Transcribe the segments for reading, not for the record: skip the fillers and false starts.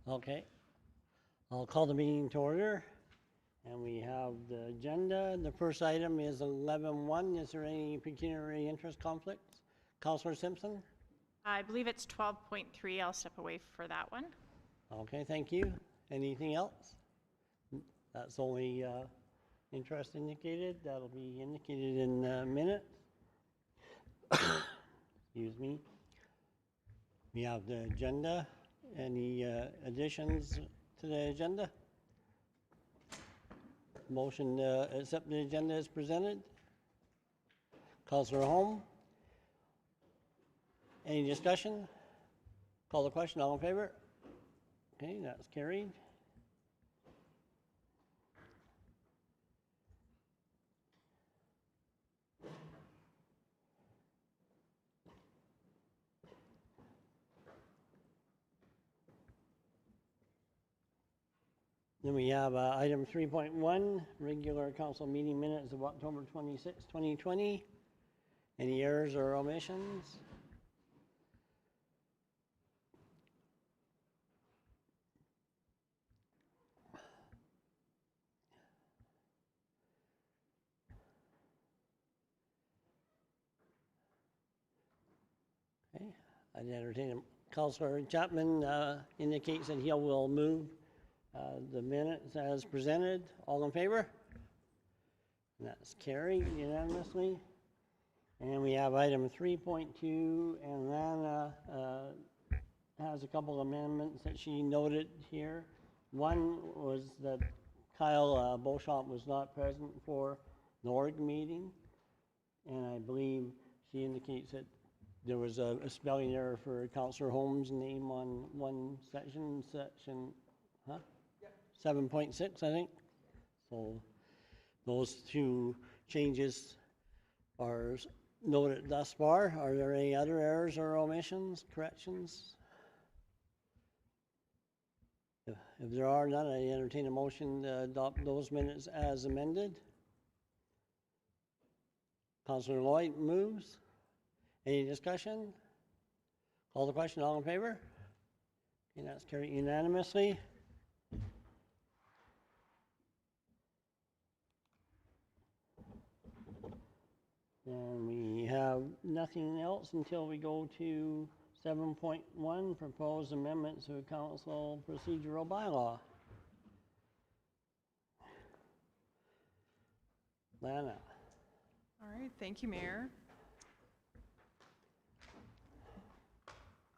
Okay, I'll call the meeting to order. And we have the agenda. The first item is 11.1. Is there any pecuniary interest conflicts? Councillor Simpson? I believe it's 12.3. I'll step away for that one. Okay, thank you. Anything else? That's only interest indicated. That'll be indicated in a minute. Excuse me. We have the agenda. Any additions to the agenda? Motion to accept the agenda as presented. Councillor Holm? Any discussion? Call the question. All in favor? Okay, that's carried. Then we have item 3.1, regular council meeting minutes of October 26, 2020. Any errors or omissions? Okay, I'd entertain him. Councillor Chapman indicates that he will move the minutes as presented. All in favor? And that's carried unanimously. And we have item 3.2, and Lana has a couple of amendments that she noted here. One was that Kyle Beauchamp was not present for the org meeting, and I believe she indicates that there was a spelling error for Councillor Holmes' name on one section, huh? Yep. 7.6, I think. So those two changes are noted thus far. Are there any other errors or omissions, corrections? If there are none, I entertain a motion to adopt those minutes as amended. Councillor Lloyd moves. Any discussion? Call the question. All in favor? Okay, that's carried unanimously. And we have nothing else until we go to 7.1, proposed amendments to council procedural bylaw. Lana. All right, thank you, Mayor.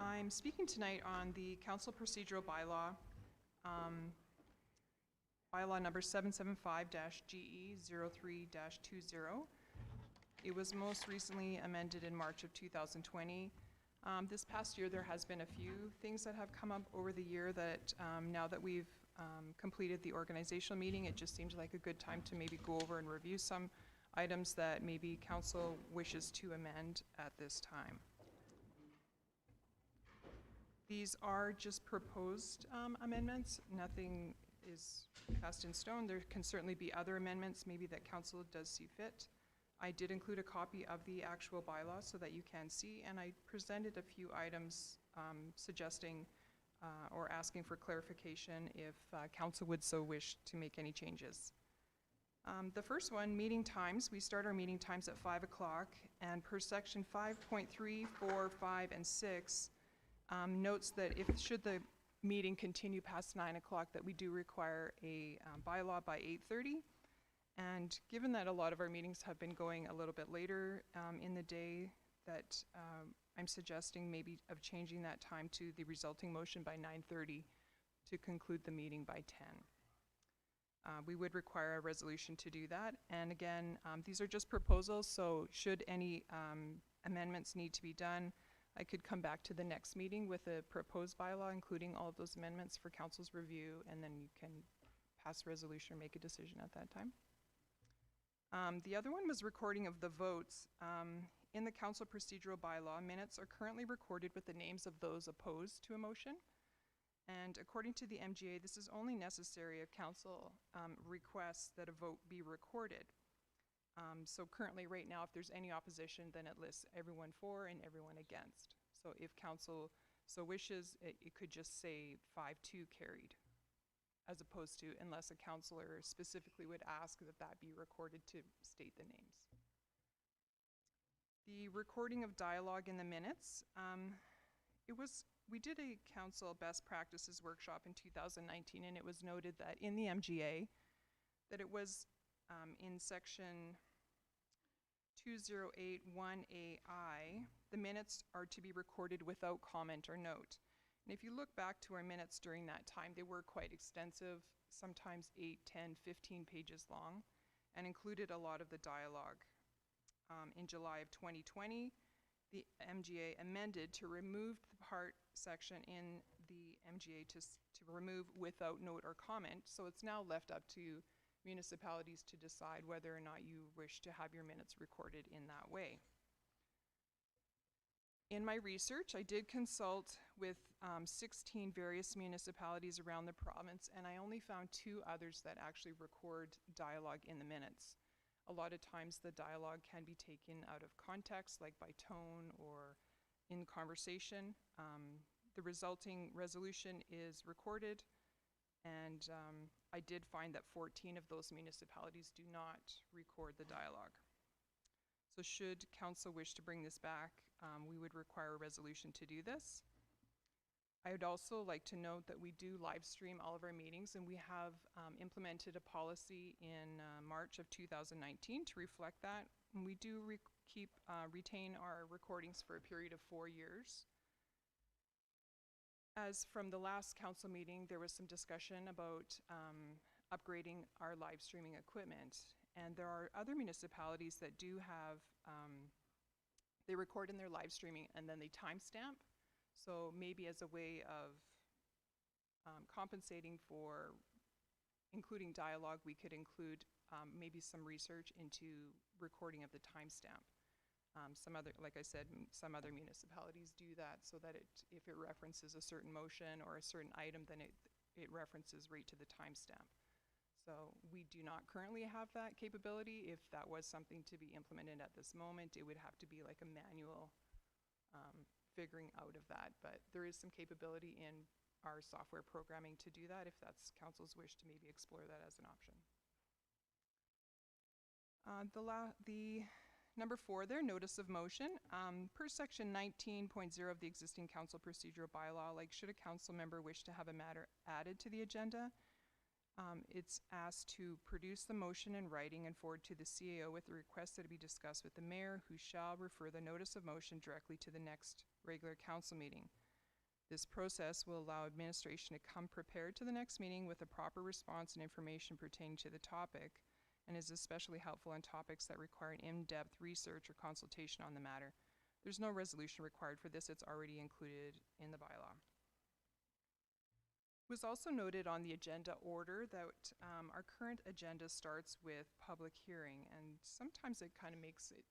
I'm speaking tonight on the council procedural bylaw, bylaw number 775-GE03-20. It was most recently amended in March of 2020. This past year, there has been a few things that have come up over the year that now that we've completed the organizational meeting, it just seemed like a good time to maybe go over and review some items that maybe council wishes to amend at this time. These are just proposed amendments. Nothing is cast in stone. There can certainly be other amendments maybe that council does see fit. I did include a copy of the actual bylaw so that you can see, and I presented a few items suggesting or asking for clarification if council would so wish to make any changes. The first one, meeting times. We start our meeting times at 5 o'clock, and per section 5.3, 4, 5, and 6 notes that should the meeting continue past 9 o'clock, that we do require a bylaw by 8:30. And given that a lot of our meetings have been going a little bit later in the day, that I'm suggesting maybe of changing that time to the resulting motion by 9:30 to conclude the meeting by 10. We would require a resolution to do that. And again, these are just proposals, so should any amendments need to be done, I could come back to the next meeting with a proposed bylaw, including all of those amendments for council's review, and then you can pass a resolution or make a decision at that time. The other one was recording of the votes. In the council procedural bylaw, minutes are currently recorded with the names of those opposed to a motion. And according to the MGA, this is only necessary if council requests that a vote be recorded. So currently right now, if there's any opposition, then it lists everyone for and everyone against. So if council So wishes, it could just say 5-2 carried, as opposed to unless a councillor specifically would ask that that be recorded to state the names. The recording of dialogue in the minutes, we did a council best practices workshop in 2019, and it was noted that in the MGA, that it was in section 2081AI, the minutes are to be recorded without comment or note. And if you look back to our minutes during that time, they were quite extensive, sometimes 8, 10, 15 pages long, and included a lot of the dialogue. In July of 2020, the MGA amended to remove the part section in the MGA to remove without note or comment. So it's now left up to municipalities to decide whether or not you wish to have your minutes recorded in that way. In my research, I did consult with 16 various municipalities around the province, and I only found 2 others that actually record dialogue in the minutes. A lot of times the dialogue can be taken out of context, like by tone or in conversation. The resulting resolution is recorded, and I did find that 14 of those municipalities do not record the dialogue. So should council wish to bring this back, we would require a resolution to do this. I would also like to note that we do live stream all of our meetings, and we have implemented a policy in March of 2019 to reflect that. And we do retain our recordings for a period of 4 years. As from the last council meeting, there was some discussion about upgrading our live streaming equipment. And there are other municipalities that do have, they record in their live streaming and then they timestamp. So maybe as a way of compensating for including dialogue, we could include maybe some research into recording of the timestamp. Like I said, some other municipalities do that so that if it references a certain motion or a certain item, then it references right to the timestamp. So we do not currently have that capability. If that was something to be implemented at this moment, it would have to be like a manual figuring out of that. But there is some capability in our software programming to do that if that's council's wish to maybe explore that as an option. The number 4 there, notice of motion. Per section 19.0 of the existing council procedural bylaw, like should a council member wish to have a matter added to the agenda, it's asked to produce the motion in writing and forward to the CAO with the request that it be discussed with the mayor, who shall refer the notice of motion directly to the next regular council meeting. This process will allow administration to come prepared to the next meeting with a proper response and information pertaining to the topic, and is especially helpful on topics that require an in-depth research or consultation on the matter. There's no resolution required for this. It's already included in the bylaw. It was also noted on the agenda order that our current agenda starts with public hearing, and sometimes it kind of makes it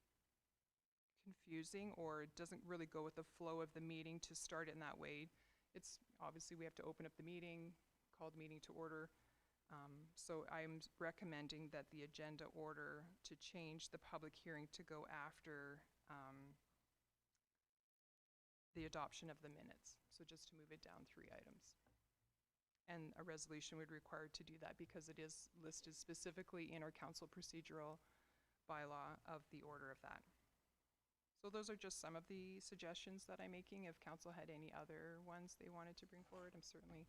confusing, or it doesn't really go with the flow of the meeting to start it in that way. It's obviously we have to open up the meeting, call the meeting to order. So I'm recommending that the agenda order to change the public hearing to go after the adoption of the minutes. So just to move it down 3 items. And a resolution would require to do that because it is listed specifically in our council procedural bylaw of the order of that. So those are just some of the suggestions that I'm making. If council had any other ones they wanted to bring forward, I'm certainly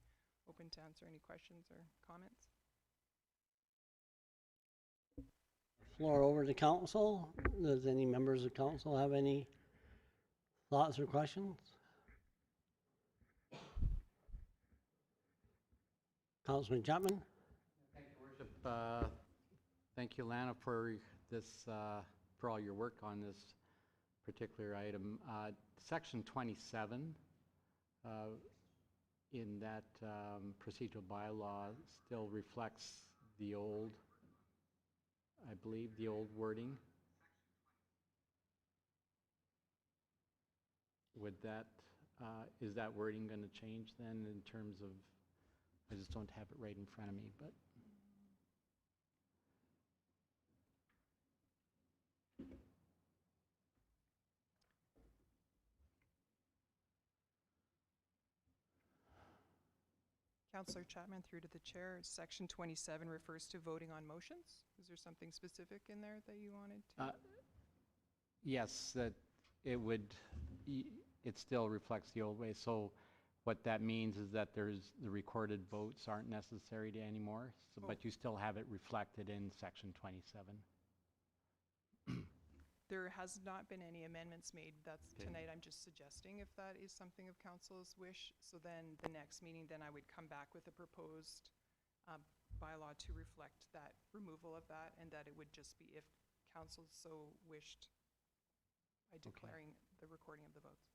open to answer any questions or comments. Floor over to council. Does any members of council have any thoughts or questions? Councilman Chapman? Thank you, Worship. Thank you, Lana, for this, for all your work on this particular item. Section 27 in that procedural bylaw still reflects the old, I believe, the old wording. Would that, is that wording going to change then in terms of, I just don't have it right in front of me, but. Councillor Chapman, through to the chair, section 27 refers to voting on motions. Is there something specific in there that you wanted to? Yes, that it would, it still reflects the old way. So what that means is that the recorded votes aren't necessary anymore, so, Oh. but you still have it reflected in section 27. There has not been any amendments made. That's Okay. tonight. I'm just suggesting if that is something of council's wish. So then the next meeting, then I would come back with a proposed bylaw to reflect that removal of that, and that it would just be if council so wished by declaring the recording of the votes.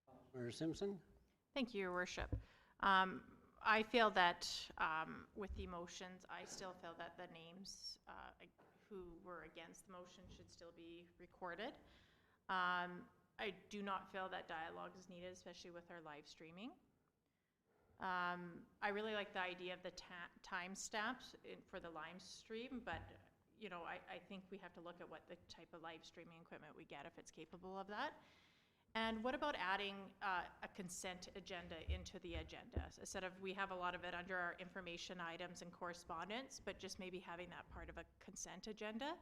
Councillor Simpson? Thank you, Your Worship. I feel that with the motions, I still feel that the names who were against the motion should still be recorded. I do not feel that dialogue is needed, especially with our live streaming. I really like the idea of the time stamps for the live stream, but you know, I think we have to look at what the type of live streaming equipment we get, if it's capable of that. And what about adding a consent agenda into the agenda? Instead of, we have a lot of it under our information items and correspondence, but just maybe having that part of a consent agenda,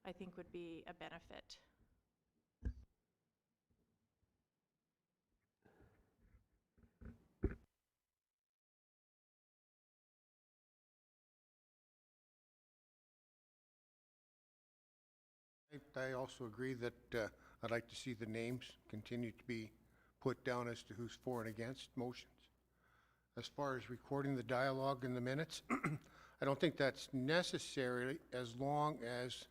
I think would be a benefit. I also agree that I'd like to see the names continue to be put down as to who's for and against motions. As far as recording the dialogue in the minutes, I don't think that's necessary as long as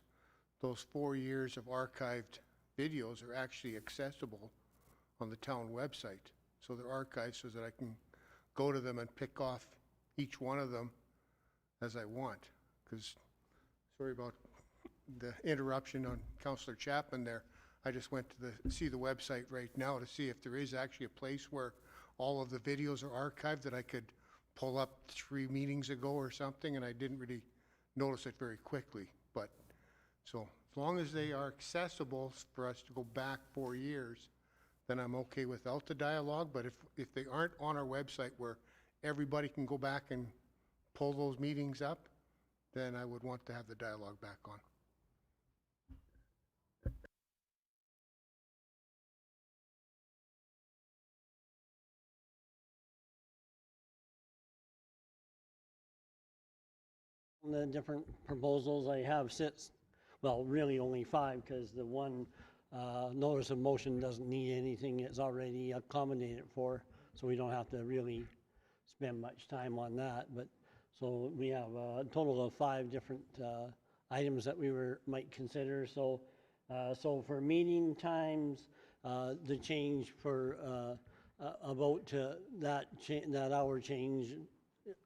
those 4 years of archived videos are actually accessible on the town website. So they're archived so that I can go to them and pick off each one of them as I want. Because, sorry about the interruption on Councillor Chapman there. I just went to see the website right now to see if there is actually a place where all of the videos are archived that I could pull up 3 meetings ago or something, and I didn't really notice it very quickly. But, so as long as they are accessible for us to go back 4 years, then I'm okay without the dialogue. But if they aren't on our website where everybody can go back and pull those meetings up, then I would want to have the dialogue back on. The different proposals I have sits, well, really only 5, because the one notice of motion doesn't need anything, it's already accommodated for, so we don't have to really spend much time on that. But so we have a total of 5 different items that we might consider. So so for meeting times, the change for a vote to that hour change,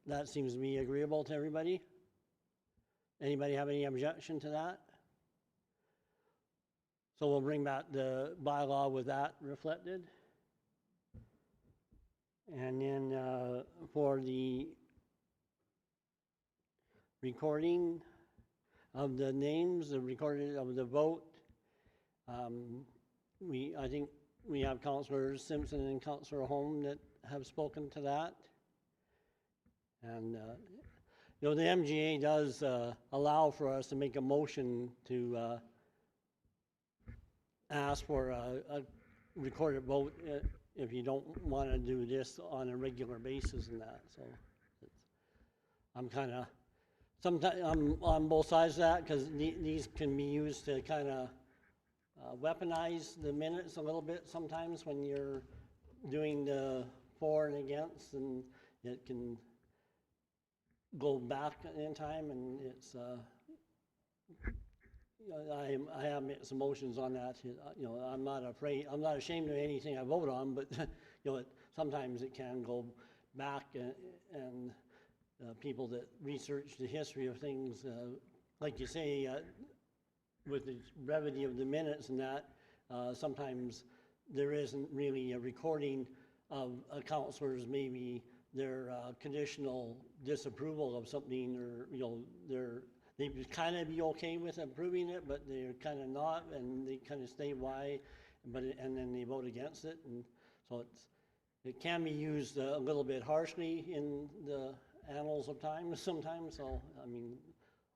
that seems to be agreeable to everybody. Anybody have any objection to that? So we'll bring back the bylaw with that reflected. And then for the recording of the names, the recording of the vote, I think we have Councillor Simpson and Councillor Holm that have spoken to that. And you know, the MGA does allow for us to make a motion to ask for a recorded vote if you don't want to do this on a regular basis and that. So I'm kind of, sometimes I'm on both sides of that, because these can be used to kind of weaponize the minutes a little bit sometimes when you're doing the for and against, and it can go back in time, and it's you know, I have made some motions on that. You know, I'm not ashamed of anything I vote on, but you know, sometimes it can go back, and people that research the history of things, like you say, with the brevity of the minutes and that, sometimes there isn't really a recording of a councillor's maybe their conditional disapproval of something, or you know, they would kind of be okay with approving it, but they're kind of not, and they kind of stay why, and then they vote against it, and so it can be used a little bit harshly in the annals of time sometimes, so, I mean,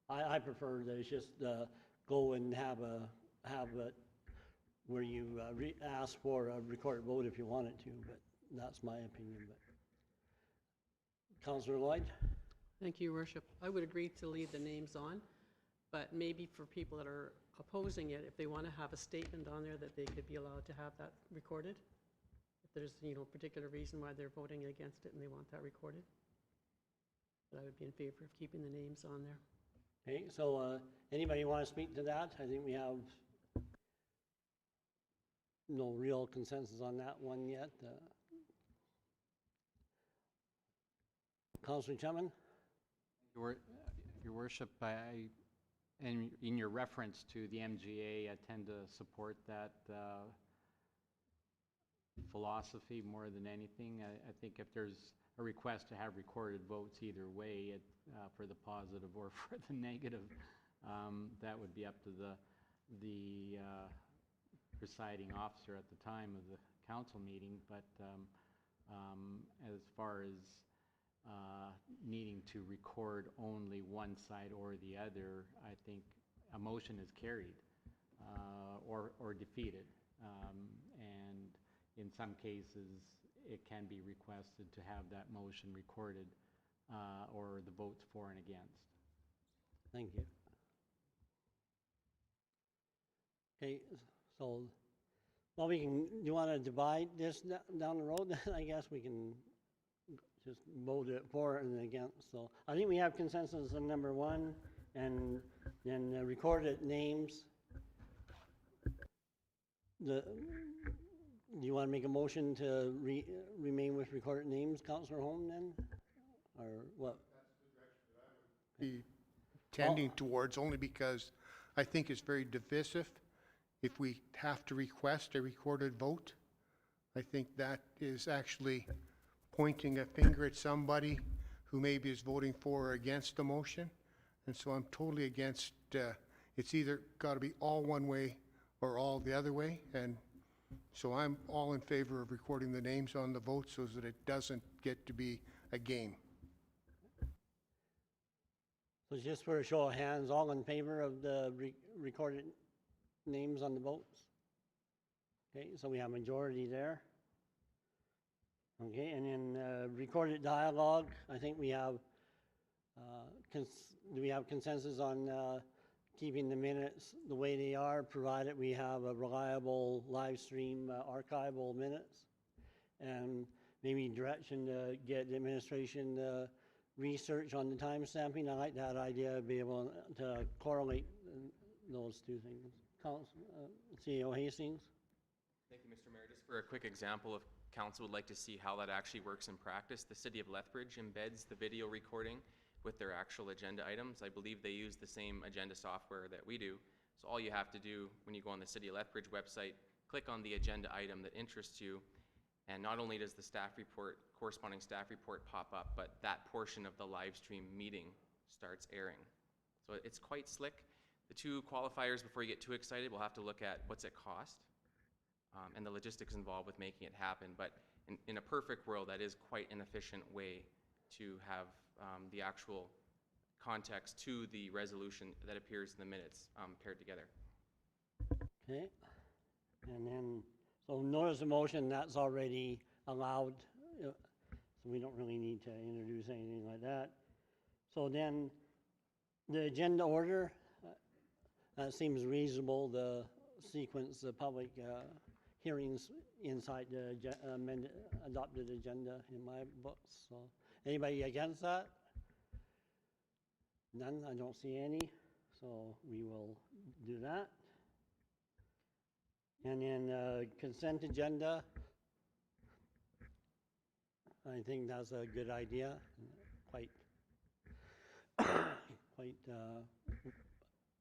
I prefer that it's just go and have it where you ask for a recorded vote if you want it to, but that's my opinion. But Councillor Lloyd? Thank you, Your Worship. I would agree to leave the names on, but maybe for people that are opposing it, if they want to have a statement on there, that they could be allowed to have that recorded. If there's, a particular reason why they're voting against it and they want that recorded. But I would be in favor of keeping the names on there. Okay, so anybody want to speak to that? I think we have no real consensus on that one yet. Councillor Chapman? Your Worship, in your reference to the MGA, I tend to support that philosophy more than anything. I think if there's a request to have recorded votes either way, for the positive or for the negative, that would be up to the presiding officer at the time of the council meeting. But as far as needing to record only one side or the other, I think a motion is carried or defeated. And in some cases, it can be requested to have that motion recorded or the votes for and against. Thank you. Okay, so, well, you want to divide this down the road? I guess we can just vote it for and against. So I think we have consensus on number one, and then recorded names. Do you want to make a motion to remain with recorded names, Councillor Holm, then? Or what? Be tending towards, only because I think it's very divisive. If we have to request a recorded vote, I think that is actually pointing a finger at somebody who maybe is voting for or against the motion. And so I'm totally against, it's either got to be all one way or all the other way. And so I'm all in favor of recording the names on the vote so that it doesn't get to be a game. So just for a show of hands, all in favor of the recorded names on the votes? Okay, so we have majority there. Okay, and then recorded dialogue, I think we have, do we have consensus on keeping the minutes the way they are, provided we have a reliable live stream archival minutes? And maybe direction to get the administration research on the time stamping. I like that idea, be able to correlate those two things. CEO Hastings? Thank you, Mr. Mayor. Just for a quick example, if council would like to see how that actually works in practice, the City of Lethbridge embeds the video recording with their actual agenda items. I believe they use the same agenda software that we do. So all you have to do when you go on the City of Lethbridge website, click on the agenda item that interests you, and not only does the staff report, corresponding staff report pop up, but that portion of the live stream meeting starts airing. So it's quite slick. The two qualifiers before you get too excited, we'll have to look at what's it cost and the logistics involved with making it happen. But in a perfect world, that is quite an efficient way to have the actual context to the resolution that appears in the minutes paired together. Okay, and then, so notice of motion, that's already allowed, so we don't really need to introduce anything like that. So then, the agenda order, that seems reasonable, the sequence, the public hearings inside the adopted agenda in my books. So, anybody against that? None, I don't see any, so we will do that. And then consent agenda, I think that's a good idea, quite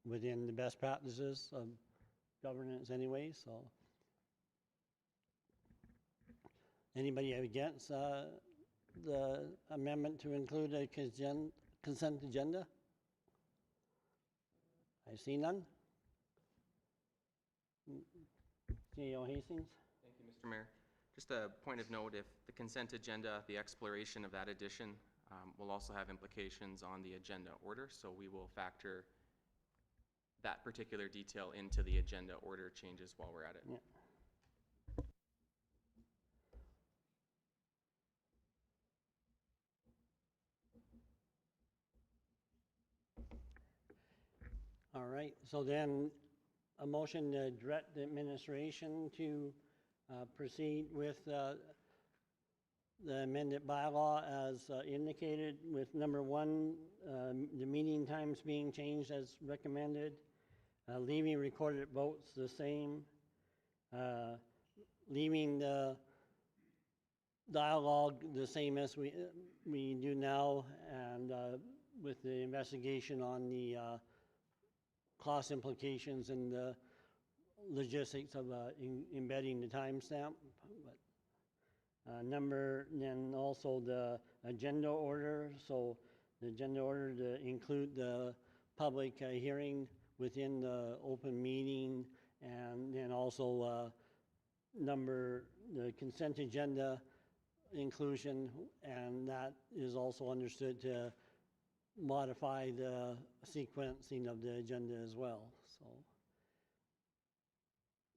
within the best practices of governance anyway, so. Anybody against the amendment to include a consent agenda? I see none. CEO Hastings? Thank you, Mr. Mayor. Just a point of note, if the consent agenda, the exploration of that addition will also have implications on the agenda order, so we will factor that particular detail into the agenda order changes while we're at it. Yeah. All right, so then a motion to direct the administration to proceed with the amended bylaw as indicated with number 1, the meeting times being changed as recommended, leaving recorded votes the same, leaving the dialogue the same as we do now, and with the investigation on the cost implications and the logistics of embedding the timestamp. Then also the agenda order. So the agenda order to include the public hearing within the open meeting, and then also the consent agenda inclusion, and that is also understood to modify the sequencing of the agenda as well. So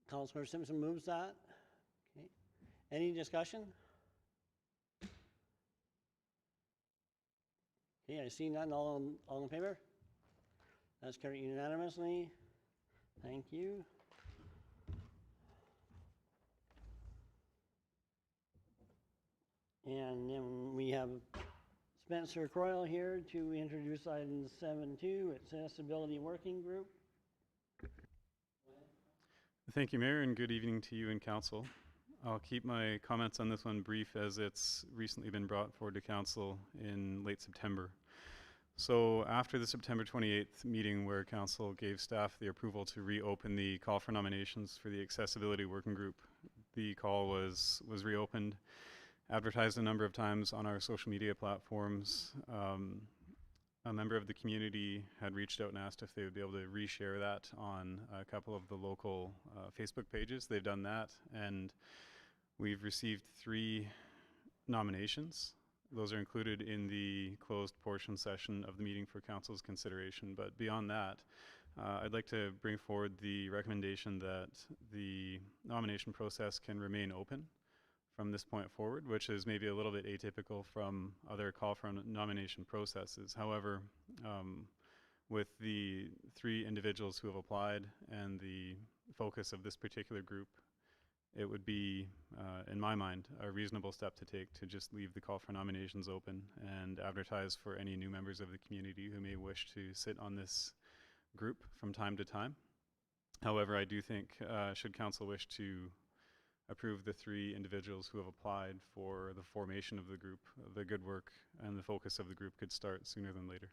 Councillor Simpson moves that. Okay. Any discussion? Okay, I see none. All in favor? That's carried unanimously. Thank you. And then we have Spencer Croyle here to introduce item 7.2, Accessibility Working Group. Thank you, Mayor, and good evening to you and Council. I'll keep my comments on this one brief as it's recently been brought forward to Council in late September. So after the September 28th meeting where Council gave staff the approval to reopen the call for nominations for the Accessibility Working Group, the call was reopened, advertised a number of times on our social media platforms. A member of the community had reached out and asked if they would be able to reshare that on a couple of the local Facebook pages. They've done that, and we've received 3 nominations. Those are included in the closed portion session of the meeting for Council's consideration. But beyond that, I'd like to bring forward the recommendation that the nomination process can remain open from this point forward, which is maybe a little bit atypical from other call for nomination processes. However, with the 3 individuals who have applied and the focus of this particular group, it would be, in my mind, a reasonable step to take to just leave the call for nominations open and advertise for any new members of the community who may wish to sit on this group from time to time. However, I do think, should Council wish to approve the 3 individuals who have applied for the formation of the group, the good work and the focus of the group could start sooner than later.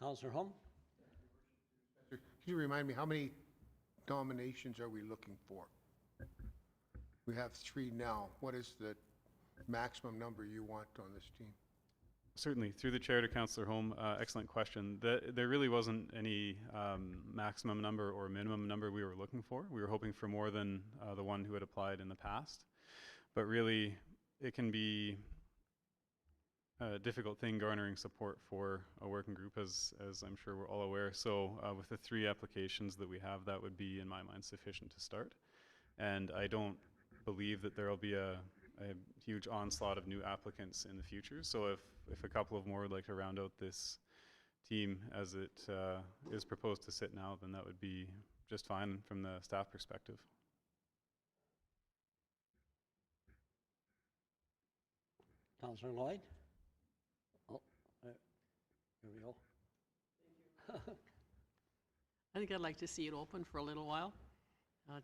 Councillor Holm? Can you remind me, how many nominations are we looking for? We have 3 now. What is the maximum number you want on this team? Certainly. Through the chair to Councillor Holm, excellent question. There really wasn't any maximum number or minimum number we were looking for. We were hoping for more than the one who had applied in the past. But really, it can be a difficult thing garnering support for a working group, as I'm sure we're all aware. So with the 3 applications that we have, that would be, in my mind, sufficient to start. And I don't believe that there will be a huge onslaught of new applicants in the future. So if a couple of more would like to round out this team as it is proposed to sit now, then that would be just fine from the staff perspective. Councillor Lloyd? Oh, here we go. I think I'd like to see it open for a little while,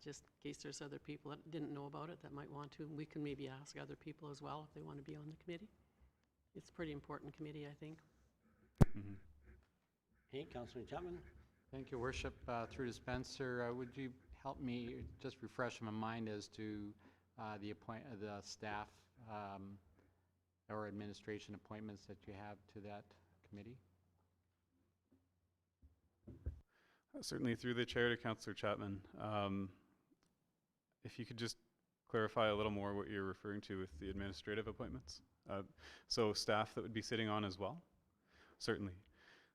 just in case there's other people that didn't know about it that might want to. We can maybe ask other people as well if they want to be on the committee. It's a pretty important committee, I think. Mm-hmm. Hey, Councillor Chapman? Thank you, Worship. Through to Spencer, would you help me just refresh my mind as to the staff or administration appointments that you have to that committee? Certainly through the chair to Councillor Chapman. If you could just clarify a little more what you're referring to with the administrative appointments. So staff that would be sitting on as well? Certainly.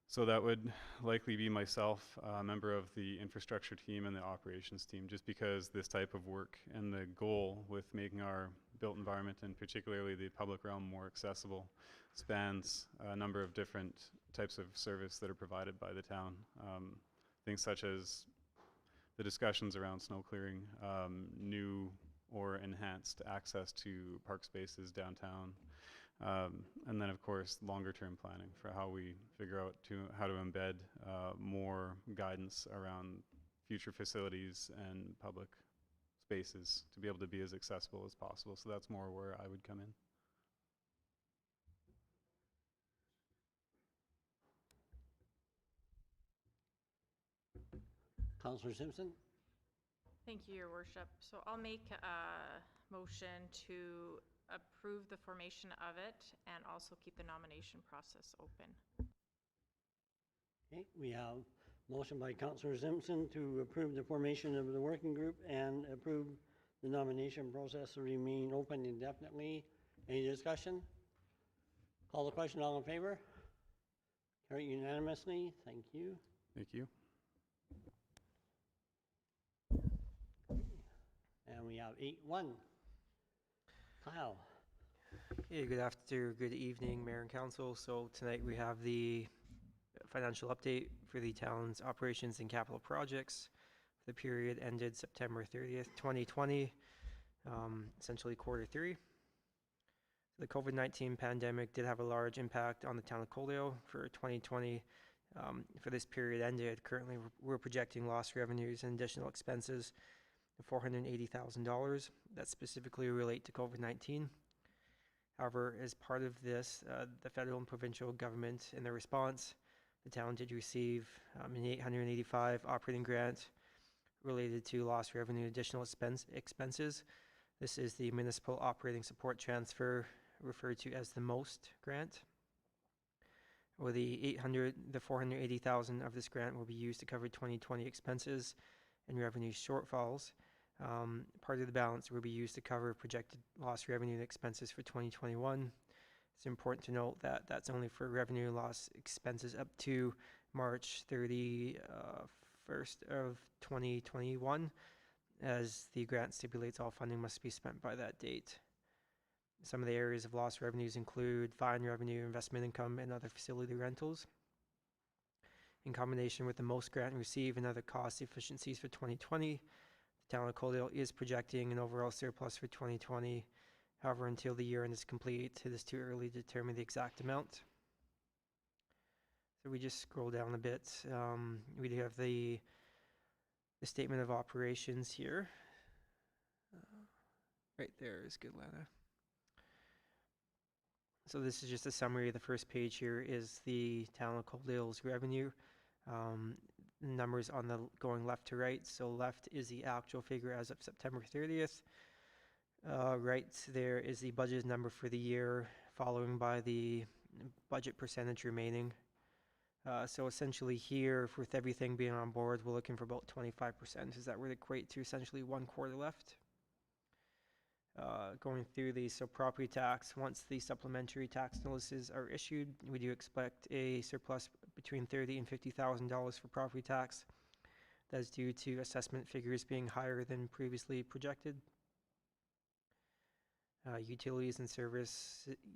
So that would likely be myself, a member of the infrastructure team and the operations team, just because this type of work and the goal with making our built environment and particularly the public realm more accessible spans a number of different types of service that are provided by the town. Things such as the discussions around snow clearing, new or enhanced access to park spaces downtown, and then of course longer term planning for how we figure out how to embed more guidance around future facilities and public spaces to be able to be as accessible as possible. So that's more where I would come in. Councillor Simpson? Thank you, Your Worship. So I'll make a motion to approve the formation of it and also keep the nomination process open. Okay, we have motion by Councillor Simpson to approve the formation of the working group and approve the nomination process to remain open indefinitely. Any discussion? Call the question, all in favor? Carried unanimously. Thank you. Thank you. And we have 8-1. Kyle. Hey, good evening, Mayor and Council. So tonight we have the financial update for the town's operations and capital projects for the period ended September 30th, 2020, essentially quarter 3. The COVID-19 pandemic did have a large impact on the town of Coaldale for 2020. For this period ended, currently we're projecting lost revenues and additional expenses of $480,000 that specifically relate to COVID-19. However, as part of this, the federal and provincial government, in their response, the town did receive an $885 operating grant related to lost revenue additional expenses. This is the Municipal Operating Support Transfer, referred to as the MOST grant. Well, the $480,000 of this grant will be used to cover 2020 expenses and revenue shortfalls. Part of the balance will be used to cover projected lost revenue and expenses for 2021. It's important to note that that's only for revenue loss expenses up to March 31st of 2021, as the grant stipulates all funding must be spent by that date. Some of the areas of lost revenues include fine revenue, investment income, and other facility rentals. In combination with the MOST grant received and other cost efficiencies for 2020, the town of Coaldale is projecting an overall surplus for 2020. However, until the year end is complete, it is too early to determine the exact amount. So we just scroll down a bit. We do have the statement of operations here. Right there is good, Lana. So this is just a summary. The first page here is the town of Coaldale's revenue. Numbers on the going left to right. So left is the actual figure as of September 30th. Right there is the budget number for the year, following by the budget percentage remaining. So essentially here, with everything being on board, we're looking for about 25%. Does that would equate to essentially 1 quarter left? Going through these, so property tax, once the supplementary tax notices are issued, we do expect a surplus between $30,000 and $50,000 for property tax. That is due to assessment figures being higher than previously projected. Utilities and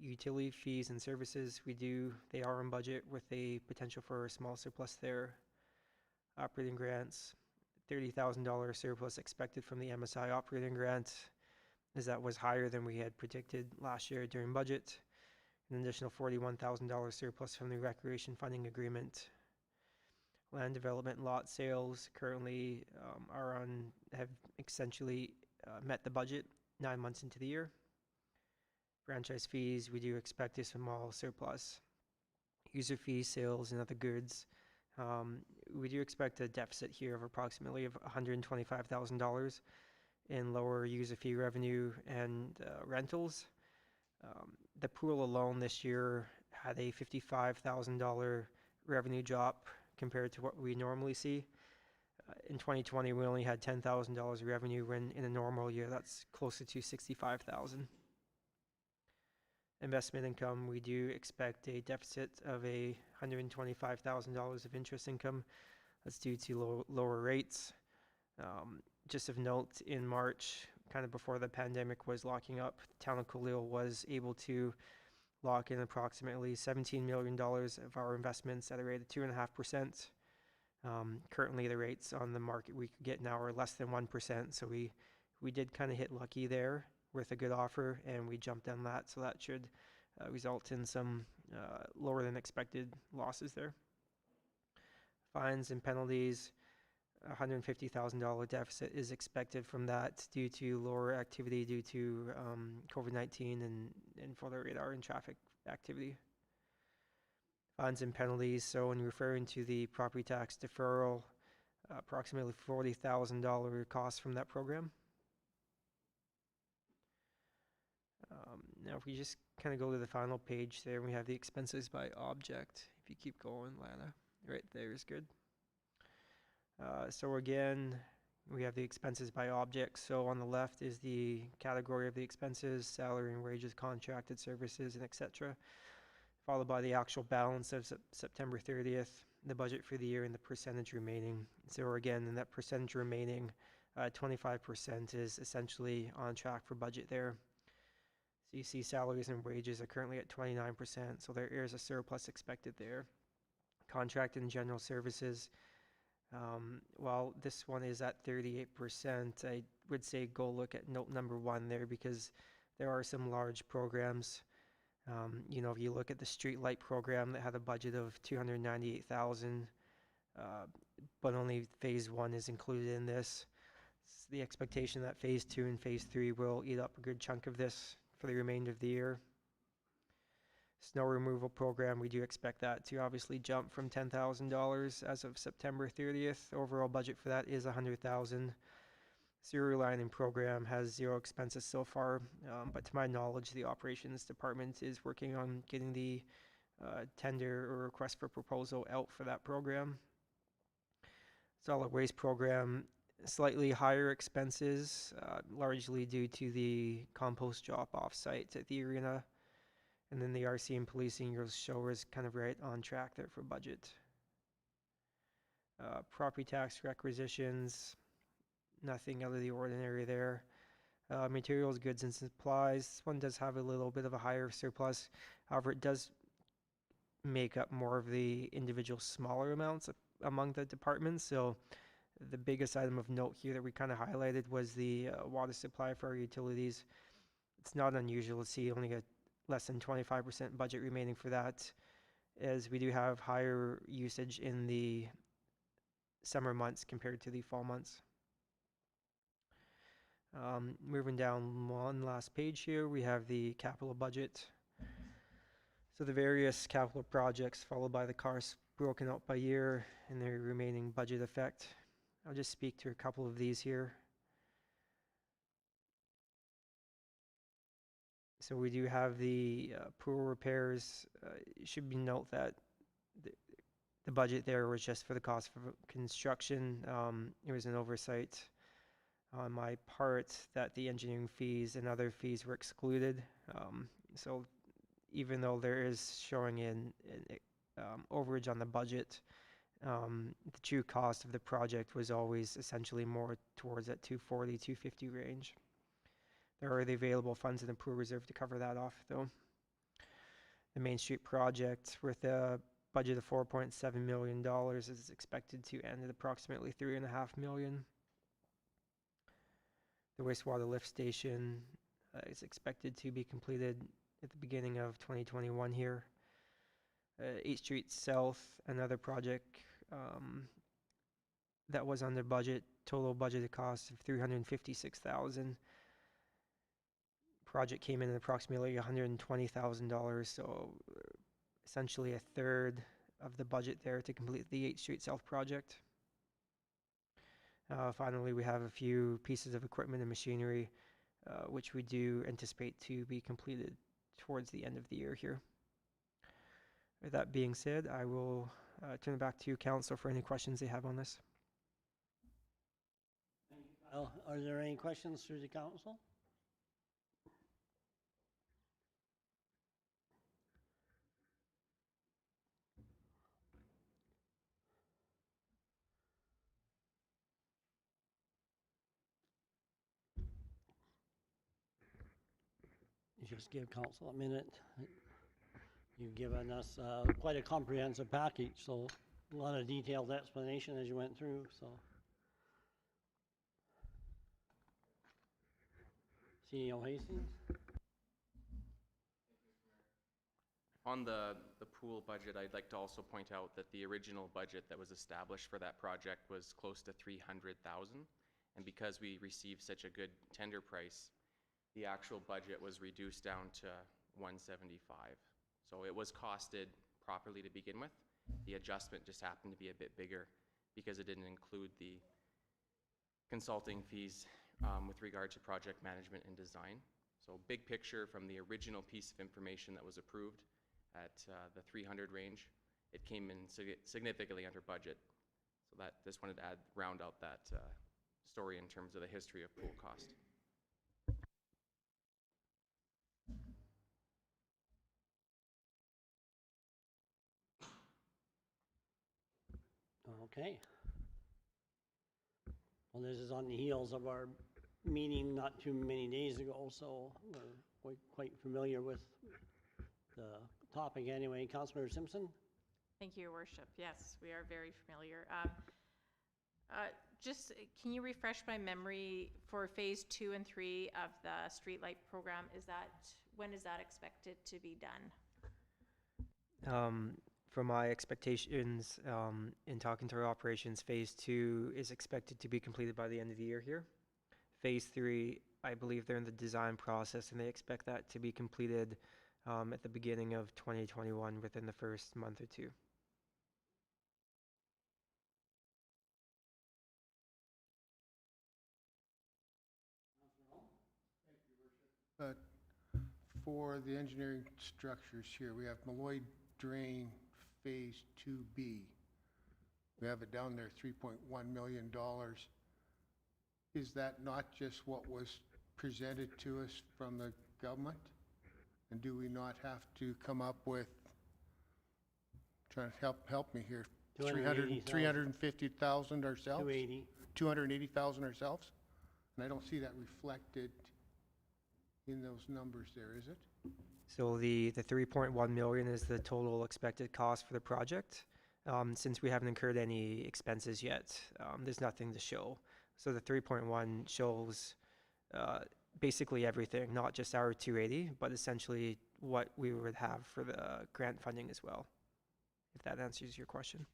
utility fees and services, they are on budget with a potential for a small surplus there. Operating grants, $30,000 surplus expected from the MSI operating grant, as that was higher than we had predicted last year during budget. An additional $41,000 surplus from the recreation funding agreement. Land development lot sales currently have essentially met the budget 9 months into the year. Franchise fees, we do expect a small surplus. User fees, sales, and other goods. We do expect a deficit here of approximately $125,000 in lower user fee revenue and rentals. The pool alone this year had a $55,000 revenue drop compared to what we normally see. In 2020, we only had $10,000 revenue, when in a normal year, that's closer to $65,000. Investment income, we do expect a deficit of $125,000 of interest income. That's due to lower rates. Just of note, in March, kind of before the pandemic was locking up, the town of Coaldale was able to lock in approximately $17 million of our investments at a rate of 2.5%. Currently, the rates on the market we could get now are less than 1%, so we did kind of hit lucky there with a good offer, and we jumped on that, so that should result in some lower than expected losses there. Fines and penalties, $150,000 deficit is expected from that due to lower activity due to COVID-19 and photo radar and traffic activity. Fines and penalties, so when referring to the property tax deferral, approximately $40,000 cost from that program. Now if we just kind of go to the final page there, we have the expenses by object. If you keep going, Lana, right there is good. So again, we have the expenses by object. So on the left is the category of the expenses: salary and wages, contracted services, and etc. Followed by the actual balance of September 30th, the budget for the year, and the percentage remaining. So again, in that percentage remaining, 25% is essentially on track for budget there. So you see salaries and wages are currently at 29%, so there is a surplus expected there. Contract and general services, while this one is at 38%, I would say go look at note number 1 there, because there are some large programs. You know, if you look at the street light program that had a budget of $298,000, but only phase 1 is included in this. It's the expectation that phase 2 and phase 3 will eat up a good chunk of this for the remainder of the year. Snow removal program, we do expect that to obviously jump from $10,000 as of September 30th. Overall budget for that is $100,000. Sewer lining program has 0 expenses so far, but to my knowledge, the operations department is working on getting the tender or request for proposal out for that program. Solid waste program, slightly higher expenses, largely due to the compost drop-off site at the arena. And then the RC and policing, you'll show is kind of right on track there for budget. Property tax requisitions, nothing out of the ordinary there. Materials, goods, and supplies, this one does have a little bit of a higher surplus. However, it does make up more of the individual smaller amounts among the departments. So the biggest item of note here that we kind of highlighted was the water supply for our utilities. It's not unusual to see only a less than 25% budget remaining for that, as we do have higher usage in the summer months compared to the fall months. Moving down one last page here, we have the capital budget. So the various capital projects followed by the costs broken out by year and their remaining budget effect. I'll just speak to a couple of these here. So we do have the pool repairs. It should be note that the budget there was just for the cost of construction. It was an oversight on my part that the engineering fees and other fees were excluded. So even though there is showing in overage on the budget, the true cost of the project was always essentially more towards that 240, 250 range. There are the available funds in the pool reserve to cover that off, though. The Main Street project, with a budget of $4.7 million, is expected to end at approximately $3.5 million. The wastewater lift station is expected to be completed at the beginning of 2021 here. 8th Street South, another project that was under budget, total budgeted cost of $356,000. Project came in at approximately $120,000, so essentially a third of the budget there to complete the 8th Street South project. Finally, we have a few pieces of equipment and machinery which we do anticipate to be completed towards the end of the year here. With that being said, I will turn it back to you, Council, for any questions they have on this. Are there any questions through the council? Just give council a minute. You've given us quite a comprehensive package, so a lot of detailed explanation as you went through, so. CEO Hastings? On the pool budget, I'd like to also point out that the original budget that was established for that project was close to 300,000. And because we received such a good tender price, the actual budget was reduced down to 175. So it was costed properly to begin with. The adjustment just happened to be a bit bigger because it didn't include the consulting fees with regard to project management and design. So big picture, from the original piece of information that was approved at the 300 range, it came in significantly under budget. So that just wanted to round out that story in terms of the history of pool cost. Okay. Well, this is on the heels of our meeting not too many days ago, so we're quite familiar with the topic anyway. Councillor Simpson? Thank you, Your Worship. Yes, we are very familiar. Just, can you refresh my memory for phase 2 and 3 of the streetlight program? When is that expected to be done? From my expectations, in talking to our operations, phase 2 is expected to be completed by the end of the year here. Phase 3, I believe they're in the design process, and they expect that to be completed at the beginning of 2021, within the first month or two. For the engineering structures here, we have Malloy Drain Phase 2B. We have it down there, $3.1 million. Is that not just what was presented to us from the government? And do we not have to come up with, trying to help me here, 350,000 ourselves? 280. 280,000 ourselves? And I don't see that reflected in those numbers there, is it? So the 3.1 million is the total expected cost for the project. Since we haven't incurred any expenses yet, there's nothing to show. So the 3.1 shows basically everything, not just our 280, but essentially what we would have for the grant funding as well, if that answers your question.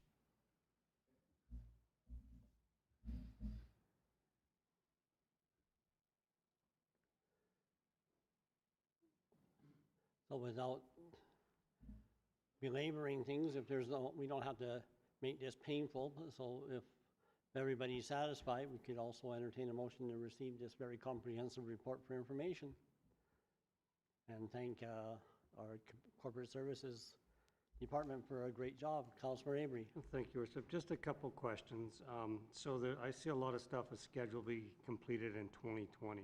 So without belaboring things, if there's no, we don't have to make this painful, so if everybody's satisfied, we could also entertain a motion to receive this very comprehensive report for information. And thank our Corporate Services Department for a great job. Councillor Avery. Thank you, Worship. Just a couple questions. So I see a lot of stuff is scheduled to be completed in 2020.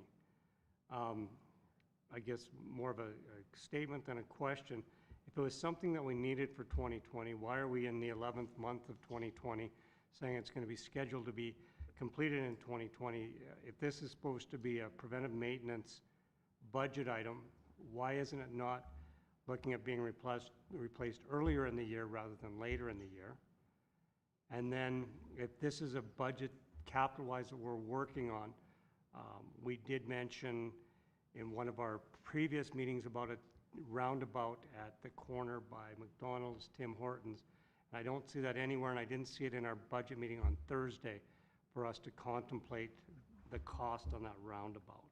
I guess more of a statement than a question. If it was something that we needed for 2020, why are we in the 11th month of 2020 saying it's going to be scheduled to be completed in 2020? If this is supposed to be a preventive maintenance budget item, why isn't it not looking at being replaced earlier in the year rather than later in the year? And then if this is a budget capital-wise that we're working on, we did mention in one of our previous meetings about a roundabout at the corner by McDonald's, Tim Hortons. And I don't see that anywhere, and I didn't see it in our budget meeting on Thursday for us to contemplate the cost on that roundabout.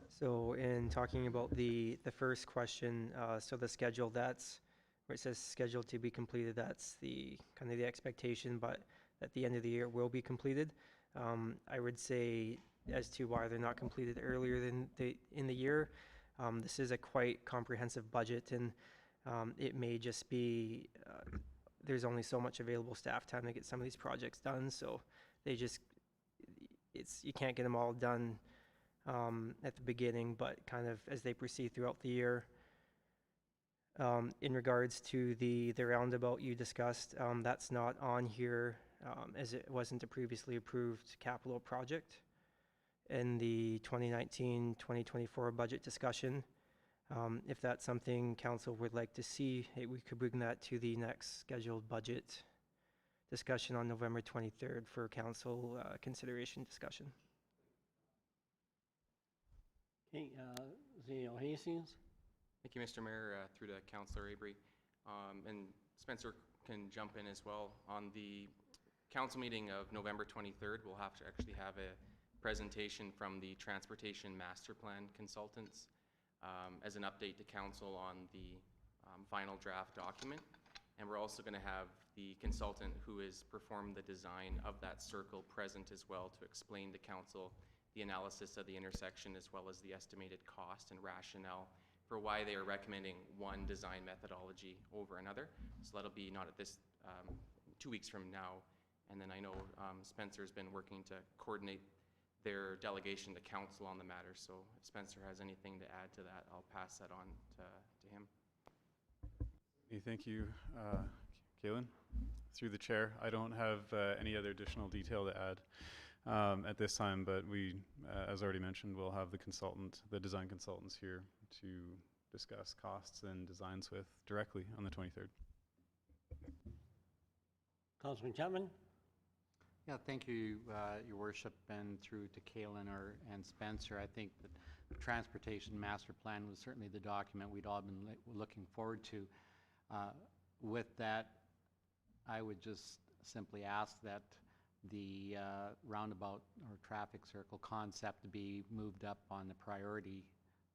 So in talking about the first question, so the schedule, that's where it says scheduled to be completed, that's the kind of the expectation, but at the end of the year will be completed. I would say as to why they're not completed earlier than in the year, This is a quite comprehensive budget, and it may just be there's only so much available staff time to get some of these projects done, so they just you can't get them all done at the beginning, but kind of as they proceed throughout the year. In regards to the roundabout you discussed, that's not on here as it wasn't a previously approved capital project in the 2019-2024 budget discussion. If that's something council would like to see, we could bring that to the next scheduled budget discussion on November 23rd for council consideration discussion. Okay, Zeno Hastings? Thank you, Mr. Mayor, through to Councillor Avery. And Spencer can jump in as well. On the council meeting of November 23rd, we'll have to actually have a presentation from the Transportation Master Plan consultants as an update to council on the final draft document. And we're also going to have the consultant who has performed the design of that circle present as well to explain to council the analysis of the intersection as well as the estimated cost and rationale for why they are recommending one design methodology over another. So that'll be not at this 2 weeks from now. And then I know Spencer's been working to coordinate their delegation to council on the matter. So if Spencer has anything to add to that, I'll pass that on to him. Hey, thank you, Kaylin. Through the chair, I don't have any other additional detail to add at this time, but we, as already mentioned, we'll have the design consultants here to discuss costs and designs with directly on the 23rd. Councilman Chapman? Yeah, thank you, Your Worship, and through to Kaylin and Spencer. I think that the Transportation Master Plan was certainly the document we'd all been looking forward to. With that, I would just simply ask that the roundabout or traffic circle concept be moved up on the priority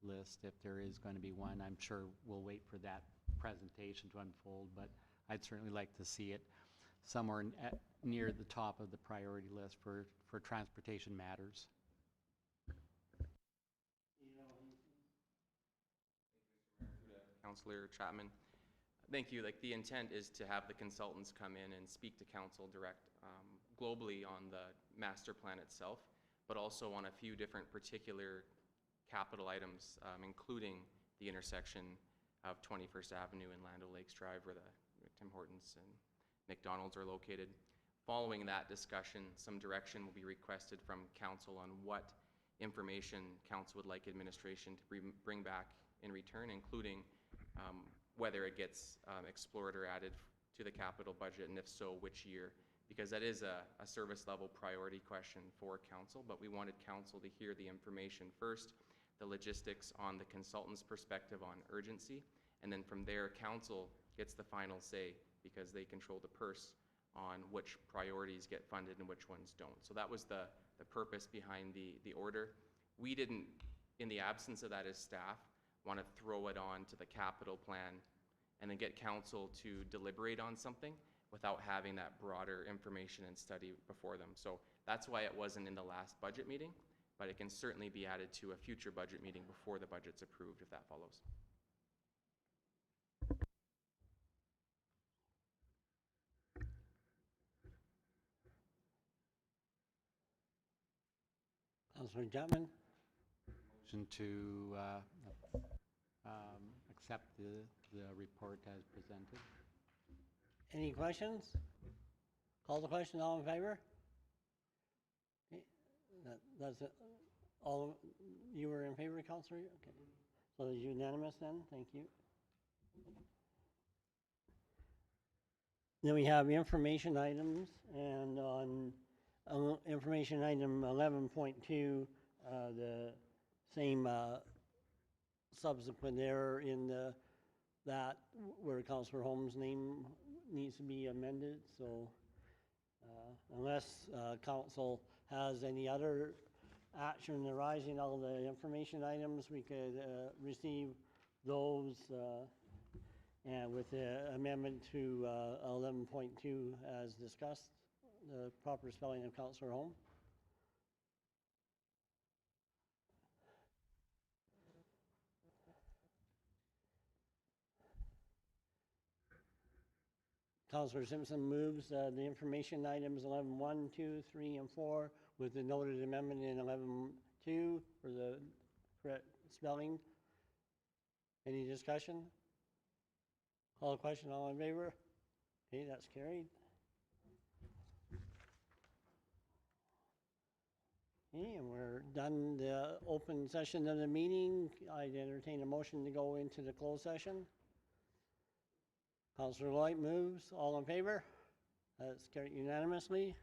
list if there is going to be one. I'm sure we'll wait for that presentation to unfold, but I'd certainly like to see it somewhere near the top of the priority list for transportation matters. Councillor Chapman. Thank you. Like, the intent is to have the consultants come in and speak to council direct globally on the master plan itself, but also on a few different particular capital items, including the intersection of 21st Avenue and Land O'Lakes Drive, where the Tim Hortons and McDonald's are located. Following that discussion, some direction will be requested from council on what information council would like administration to bring back in return, including whether it gets explored or added to the capital budget, and if so, which year. Because that is a service level priority question for council, but we wanted council to hear the information first, the logistics on the consultant's perspective on urgency, and then from there, council gets the final say because they control the purse on which priorities get funded and which ones don't. So that was the purpose behind the order. We didn't, in the absence of that as staff, want to throw it on to the capital plan and then get council to deliberate on something without having that broader information and study before them. So that's why it wasn't in the last budget meeting, but it can certainly be added to a future budget meeting before the budget's approved, if that follows. Councilman Chapman? Motion to accept the report as presented. Any questions? Call the question, all in favor? Okay. That's it. All, you were in favor, Councillor? Okay. So it's unanimous then, thank you. Then we have information items, and on information item 11.2, the same subsequent error in that where Councillor Holmes' name needs to be amended. So unless council has any other action arising out of the information items, we could receive those and with the amendment to 11.2 as discussed, the proper spelling of Councillor Holmes. Counselor Simpson moves the information items 11.1, 2, 3, and 4 with the noted amendment in 11.2 for the correct spelling. Any discussion? Call the question, all in favor? Okay, that's carried. Okay, and we're done the open session of the meeting. I'd entertain a motion to go into the closed session. Councillor Lloyd moves. All in favor? That's carried unanimously.